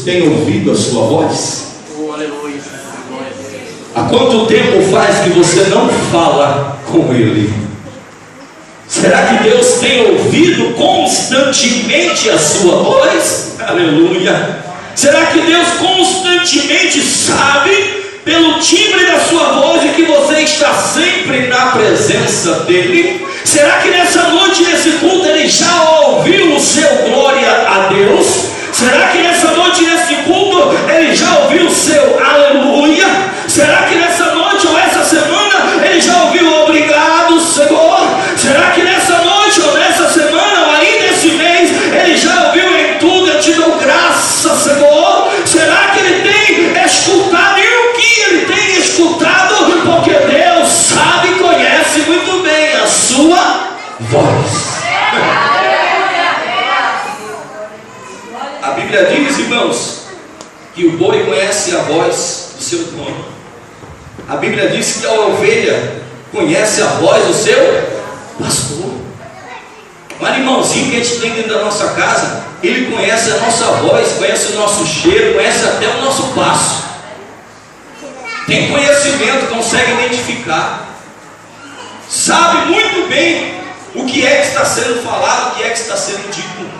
Tem ouvido a sua voz? Oh, aleluia. Há quanto tempo faz que você não fala com Ele? Será que Deus tem ouvido constantemente a sua voz? Aleluia. Será que Deus constantemente sabe pelo timbre da sua voz e que você está sempre na presença dEle? Será que nessa noite, nesse culto, Ele já ouviu o seu glória a Deus? Será que nessa noite, nesse culto, Ele já ouviu o seu aleluia? Será que nessa noite ou essa semana, Ele já ouviu o obrigado, Senhor? Será que nessa noite ou nessa semana ou ainda esse mês, Ele já ouviu em tudo, eu te dou graça, Senhor? Será que Ele tem escutado? E o que Ele tem escutado? Porque Deus sabe e conhece muito bem a sua voz. A Bíblia diz, irmãos, que o boi conhece a voz do seu dono. A Bíblia diz que a ovelha conhece a voz do seu pastor. Um animalzinho que a gente tem dentro da nossa casa, ele conhece a nossa voz, conhece o nosso cheiro, conhece até o nosso passo. Tem conhecimento, consegue identificar. Sabe muito bem o que é que está sendo falado, o que é que está sendo dito.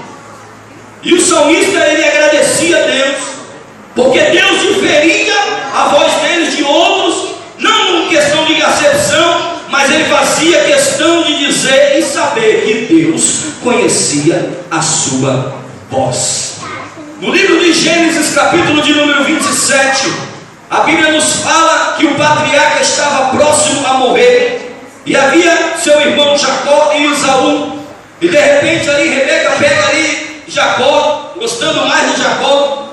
E o salmista, ele agradecia a Deus, porque Deus diferia a voz deles de outros, não em questão de acepção, mas ele fazia questão de dizer e saber que Deus conhecia a sua voz. No livro de Gênesis, capítulo de número 27, a Bíblia nos fala que o patriarca estava próximo a morrer, e havia seu irmão Jacó e Esaú, e de repente ali Rebeca pega ali Jacó, gostando mais de Jacó,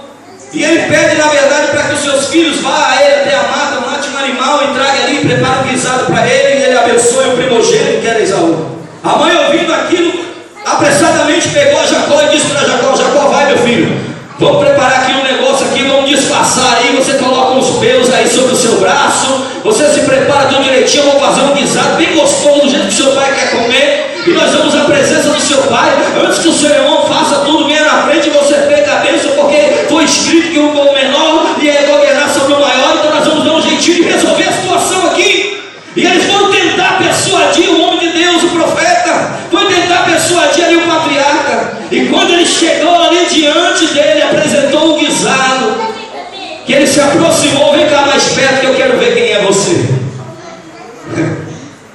e ele pede na verdade para que os seus filhos vá a ele até a mata, mate um animal e traga ali, prepare um guisado para ele, e ele abençoe o primogênito que era Esaú. A mãe, ouvindo aquilo, apressadamente pegou a Jacó e disse para Jacó: Jacó, vai meu filho, vamos preparar aqui um negócio aqui, vamos disfarçar aí, você coloca uns pelos aí sobre o seu braço, você se prepara tudo direitinho, vamos fazer um guisado bem gostoso, do jeito que seu pai quer comer, e nós vamos à presença do seu pai. Antes que o seu irmão faça tudo, venha na frente e você pega a bênção, porque foi escrito que o menor ia governar sobre o maior, então nós vamos dar um jeitinho de resolver a situação aqui. E eles foram tentar persuadir o homem de Deus, o profeta, foi tentar persuadir ali o patriarca, e quando ele chegou ali diante dele, apresentou um guisado, que ele se aproximou: vem cá mais perto que eu quero ver quem é você.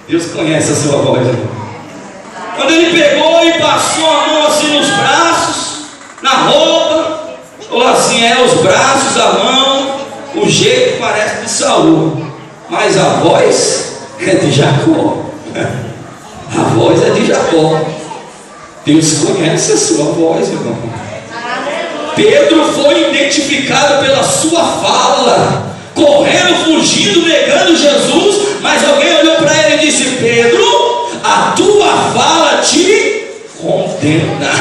Deus conhece a sua voz, irmão. Quando ele pegou e passou a mão assim nos braços, na roupa, falou assim: é os braços, a mão, o jeito parece de Saul, mas a voz é de Jacó. A voz é de Jacó. Deus conhece a sua voz, irmão. Pedro foi identificado pela sua fala, correndo, fugindo, negando Jesus, mas alguém olhou para ele e disse: Pedro, a tua fala te condena.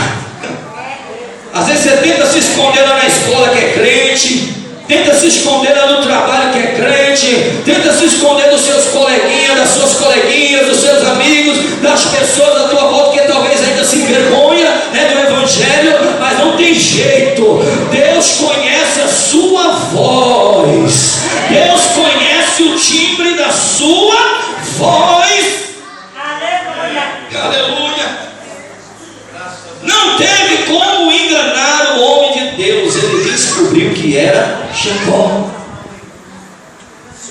Às vezes você tenta se esconder lá na escola que é crente, tenta se esconder lá no trabalho que é crente, tenta se esconder dos seus coleguinhas, das suas coleguinhas, dos seus amigos, das pessoas da tua volta que talvez ainda se envergonha, do evangelho, mas não tem jeito. Deus conhece a sua voz, Deus conhece o timbre da sua voz. Aleluia. Não teve como enganar o homem de Deus, ele descobriu que era Jacó.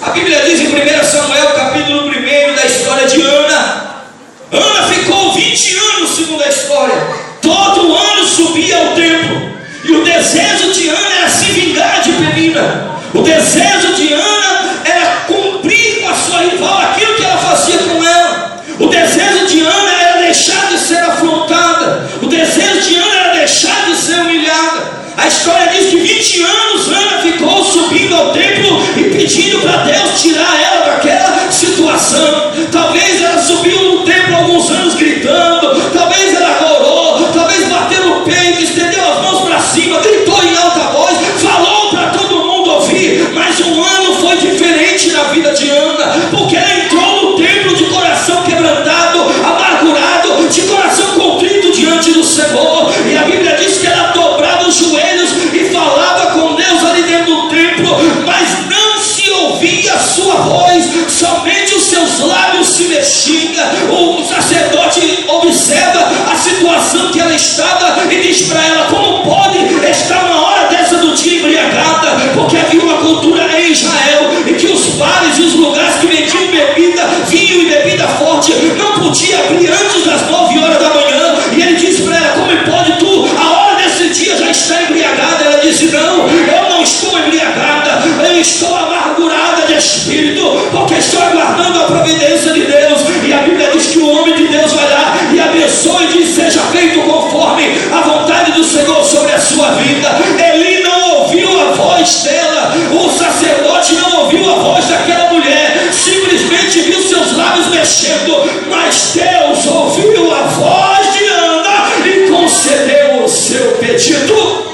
A Bíblia diz em 1 Samuel, capítulo 1, da história de Ana. Ana ficou 20 anos, segundo a história. Todo ano subia ao templo, e o desejo de Ana era se vingar de Penina. O desejo de Ana era cumprir com a sua rival aquilo que ela fazia com ela. O desejo de Ana era deixar de ser afrontada. O desejo de Ana era deixar de ser humilhada. A história diz que 20 anos Ana ficou subindo ao templo e pedindo para Deus tirar ela daquela situação. Talvez ela subiu no templo alguns anos gritando, talvez ela orou, talvez bateu no peito, estendeu as mãos para cima, gritou em alta voz, falou para todo mundo ouvir. Mas um ano foi diferente na vida de Ana, porque ela entrou no templo de coração quebrantado, amargurado, de coração contrito diante do Senhor. E a Bíblia diz que ela dobrava os joelhos e falava com estou amargurada de espírito, porque estou aguardando a providência de Deus. E a Bíblia diz que o homem de Deus vai lá e abençoa e diz: seja feito conforme a vontade do Senhor sobre a sua vida. Eli não ouviu a voz dela, o sacerdote não ouviu a voz daquela mulher, simplesmente viu seus lábios mexendo, mas Deus ouviu a voz de Ana e concedeu o seu pedido.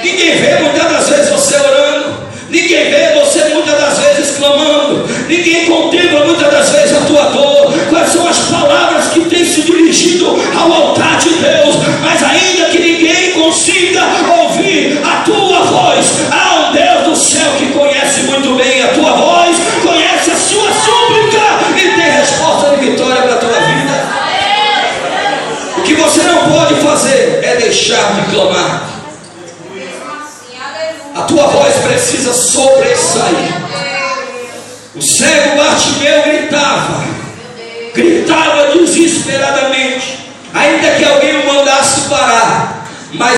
Ninguém vê muitas das vezes você orando, ninguém vê você muitas das vezes clamando, ninguém contempla muitas das vezes a tua dor, quais são as palavras que têm se dirigido ao altar de Deus, mas ainda que ninguém consiga ouvir a tua voz, há um Deus do céu que conhece muito bem a tua voz, conhece a sua súplica e tem resposta de vitória para a tua vida. O que você não pode fazer é deixar de clamar. A tua voz precisa sobressair. O cego Bartimeu gritava desesperadamente, ainda que alguém o mandasse parar, mas